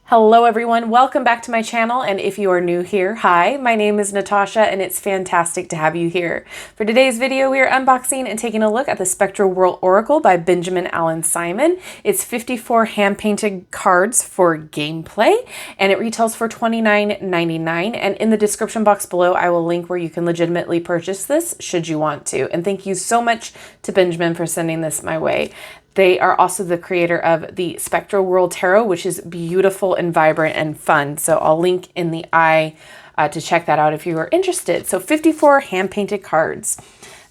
Hello everyone, welcome back to my channel, and if you are new here, hi, my name is Natasha and it's fantastic to have you here. For today's video, we are unboxing and taking a look at the Spectrowhirl Oracle by Benjamin Allan Simon. It's 54 hand-painted cards for gameplay, and it retails for $29.99, and in the description box below, I will link where you can legitimately purchase this should you want to. And thank you so much to Benjamin for sending this my way. They are also the creator of the Spectrowhirl Tarot, which is beautiful and vibrant and fun. So I'll link in the eye to check that out if you are interested. So 54 hand-painted cards.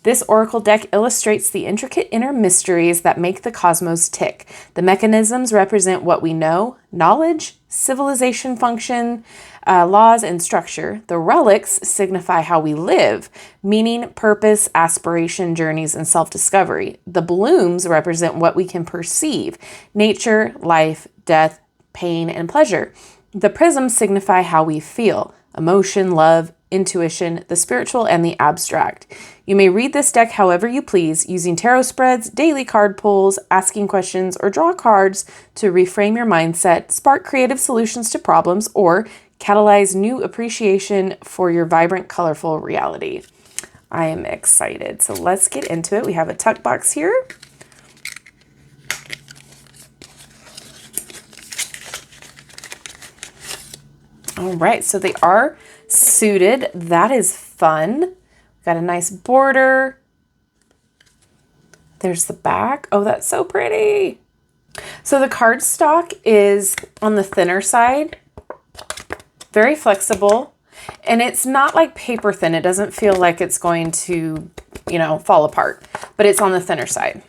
This oracle deck illustrates the intricate inner mysteries that make the cosmos tick. The mechanisms represent what we know, knowledge, civilization function, laws, and structure. The relics signify how we live, meaning, purpose, aspiration, journeys, and self-discovery. The blooms represent what we can perceive, nature, life, death, pain, and pleasure. The prisms signify how we feel, emotion, love, intuition, the spiritual, and the abstract. You may read this deck however you please, using tarot spreads, daily card pulls, asking questions, or draw cards to reframe your mindset, spark creative solutions to problems, or catalyze new appreciation for your vibrant, colorful reality. I am excited. So let's get into it. We have a tuck box here. All right, so they are suited. That is fun. Got a nice border. There's the back. Oh, that's so pretty. So the cardstock is on the thinner side, very flexible, and it's not like paper thin. It doesn't feel like it's going to, fall apart, but it's on the thinner side.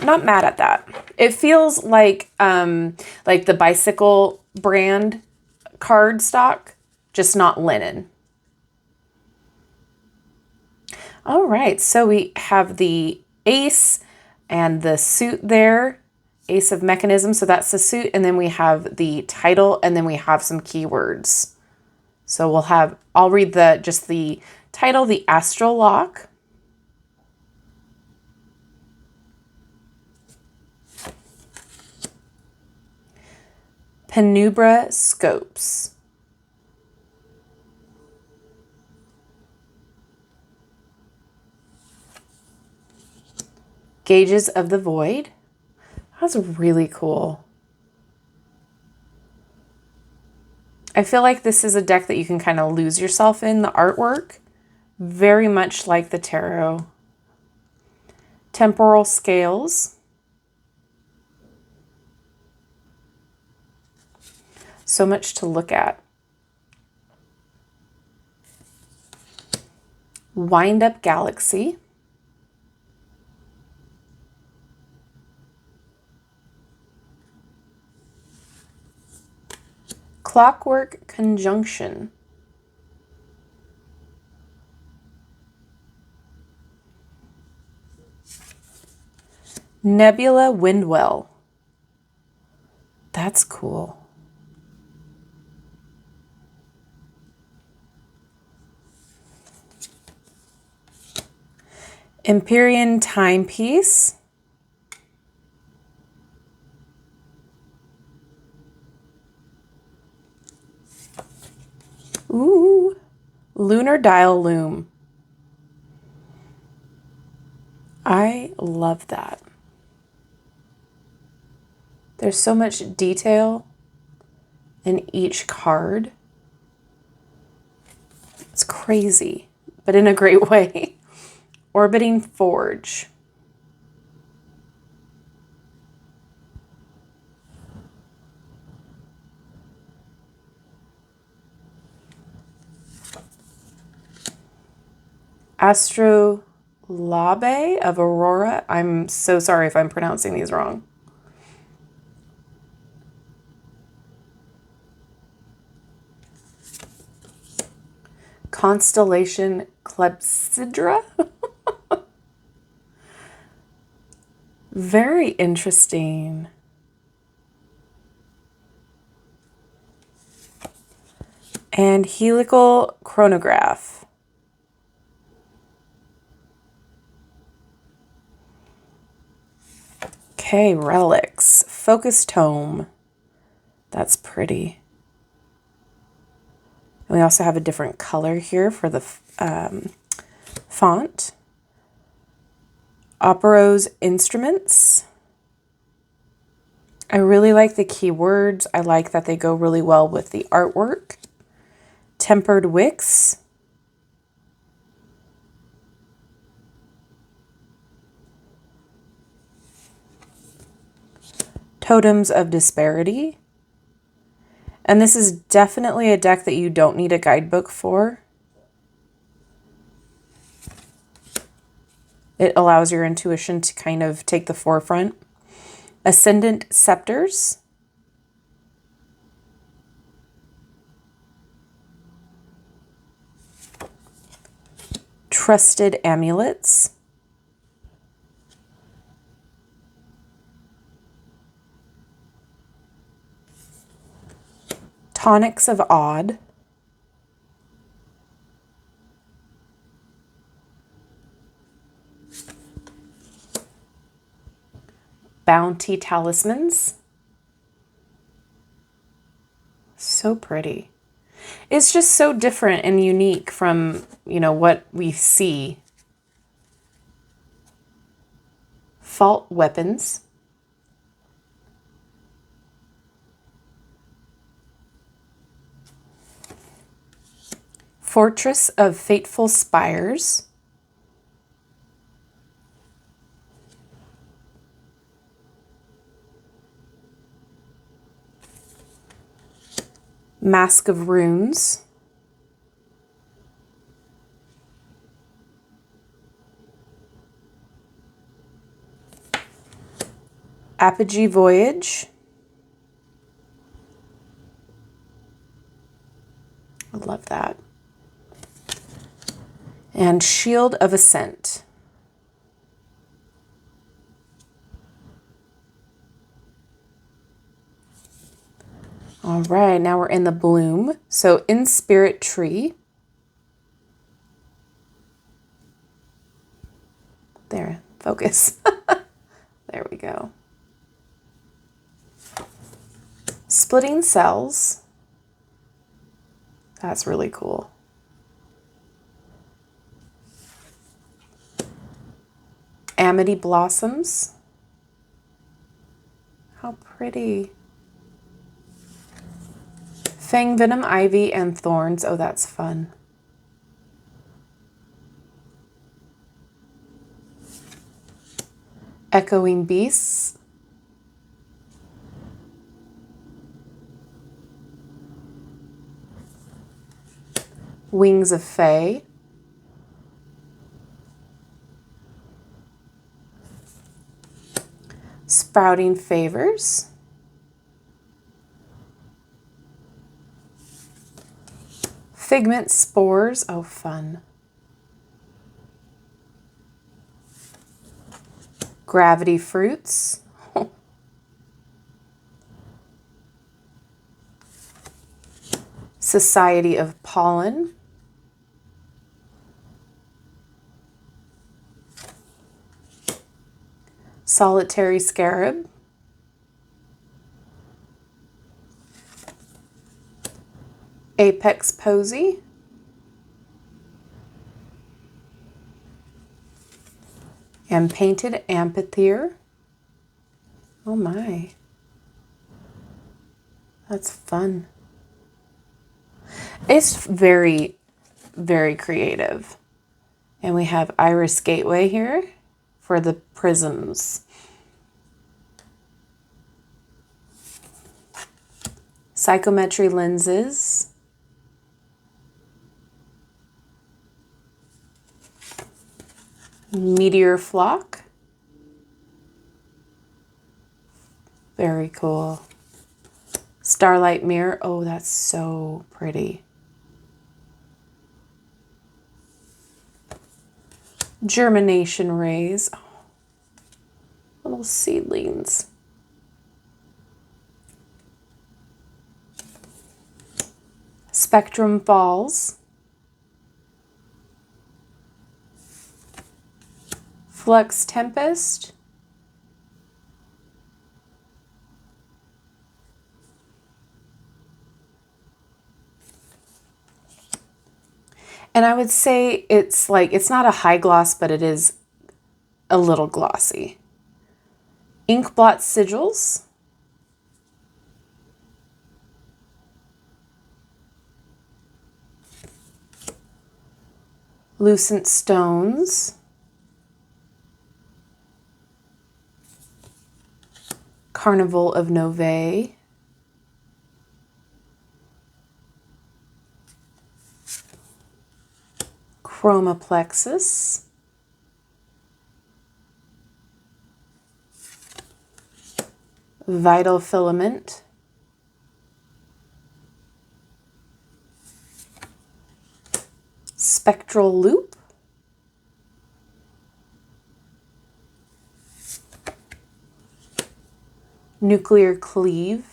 Not mad at that. It feels like the Bicycle brand cardstock, just not linen. All right, so we have the ace and the suit there, ace of mechanism, so that's the suit, and then we have the title, and then we have some keywords. So I'll read just the title, the Astral Lock. Penumbra Scopes. Gauges of the Void. That's really cool. I feel like this is a deck that you can kind of lose yourself in the artwork. Very much like the tarot. Temporal Scales. So much to look at. Wind Up Galaxy. Clockwork Conjunction. Nebula Windwell. That's cool. Empyrean Timepiece. Ooh, Lunar Dial Loom. I love that. There's so much detail in each card. It's crazy, but in a great way. Orbiting Forge. Astrolabe of Aurora. I'm so sorry if I'm pronouncing these wrong. Constellation Clepsydra. Very interesting. And Helical Chronograph. Okay, relics. Focus Tome. That's pretty. And we also have a different color here for the font. Operos Instruments. I really like the keywords. I like that they go really well with the artwork. Tempered Wicks. Totems of Disparity. And this is definitely a deck that you don't need a guidebook for. It allows your intuition to kind of take the forefront. Ascendant Scepters. Trusted Amulets. Tonics of Odd. Bounty Talismans. So pretty. It's just so different and unique from, you know, what we see. Fault Weapons. Fortress of Fateful Spires. Mask of Runes. Apogee Voyage. I love that. And Shield of Ascent. All right, now we're in the bloom. So In Spirit Tree. There, focus. There we go. Splitting Cells. That's really cool. Amity Blossoms. How pretty. Fang Venom Ivy and Thorns. Oh, that's fun. Echoing Beasts. Wings of Fae. Sprouting Favors. Figment Spores. Oh, fun. Gravity Fruits. Society of Pollen. Solitary Scarab. Apex Posy. And Painted Amphitheater. Oh my. That's fun. It's very, very creative. And we have Iris Gateway here for the prisms. Psychometry lenses. Meteor Flock. Very cool. Starlight Mirror. Oh, that's so pretty. Germination Rays. Oh, little seedlings. Spectrum Falls. Flux Tempest. And I would say it's like, it's not a high gloss, but it is a little glossy. Ink blot sigils. Lucent stones. Carnival of Nove. Chromoplexus. Vital filament. Spectral loop. Nuclear cleave.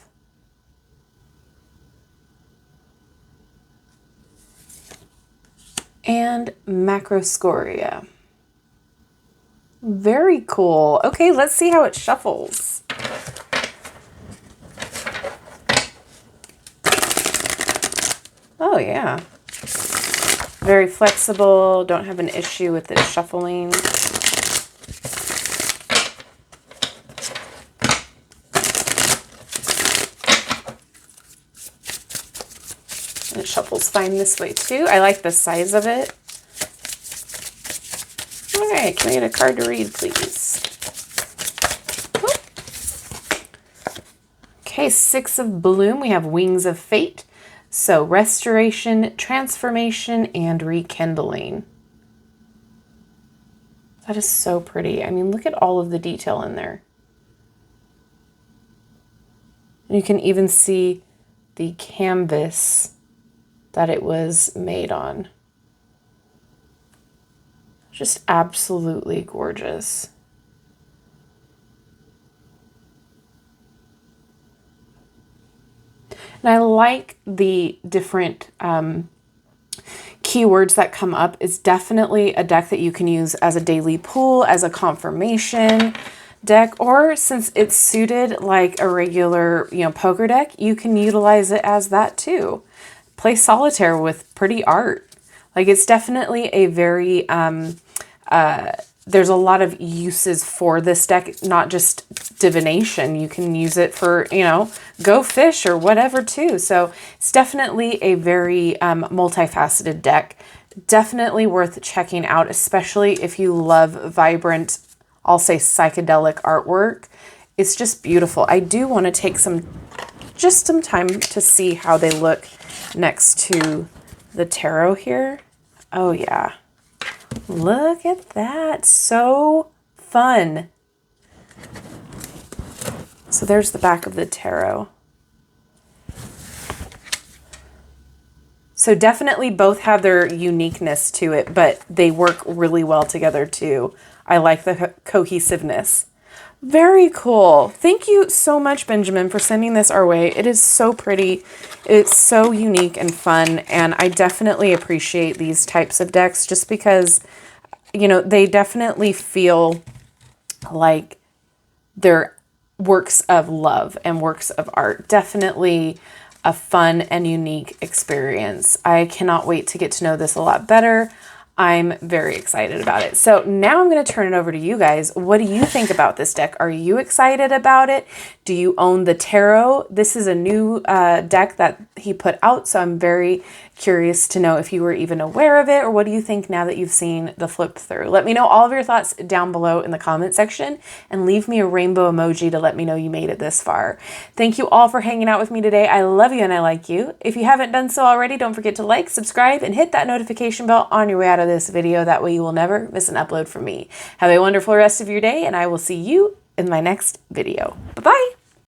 And macroscoria. Very cool. Okay, let's see how it shuffles. Oh yeah. Very flexible, don't have an issue with it shuffling. And it shuffles fine this way too. I like the size of it. All right, can I get a card to read, please? Okay, Six of Bloom. We have Wings of Fate. So restoration, transformation, and rekindling. That is so pretty. I mean, look at all of the detail in there. And you can even see the canvas that it was made on. Just absolutely gorgeous. And I like the different keywords that come up. It's definitely a deck that you can use as a daily pool, as a confirmation deck, or since it's suited like a regular, poker deck, you can utilize it as that too. Play solitaire with pretty art. Like, it's definitely a very, there's a lot of uses for this deck, not just divination. You can use it for, go fish or whatever too. So it's definitely a very multifaceted deck. Definitely worth checking out, especially if you love vibrant, I'll say psychedelic artwork. It's just beautiful. I do want to take just some time to see how they look next to the tarot here. Oh yeah. Look at that. So fun. So there's the back of the tarot. So definitely both have their uniqueness to it, but they work really well together too. I like the cohesiveness. Very cool. Thank you so much, Benjamin, for sending this our way. It is so pretty. It's so unique and fun, and I definitely appreciate these types of decks just because, they definitely feel like they're works of love and works of art. Definitely a fun and unique experience. I cannot wait to get to know this a lot better. I'm very excited about it. So now I'm going to turn it over to you guys. What do you think about this deck? Are you excited about it? Do you own the tarot? This is a new deck that he put out, so I'm very curious to know if you were even aware of it, or what do you think now that you've seen the flip through? Let me know all of your thoughts down below in the comment section, and leave me a rainbow emoji to let me know you made it this far. Thank you all for hanging out with me today. I love you and I like you. If you haven't done so already, don't forget to like, subscribe, and hit that notification bell on your way out of this video. That way you will never miss an upload from me. Have a wonderful rest of your day, and I will see you in my next video. Bye-bye.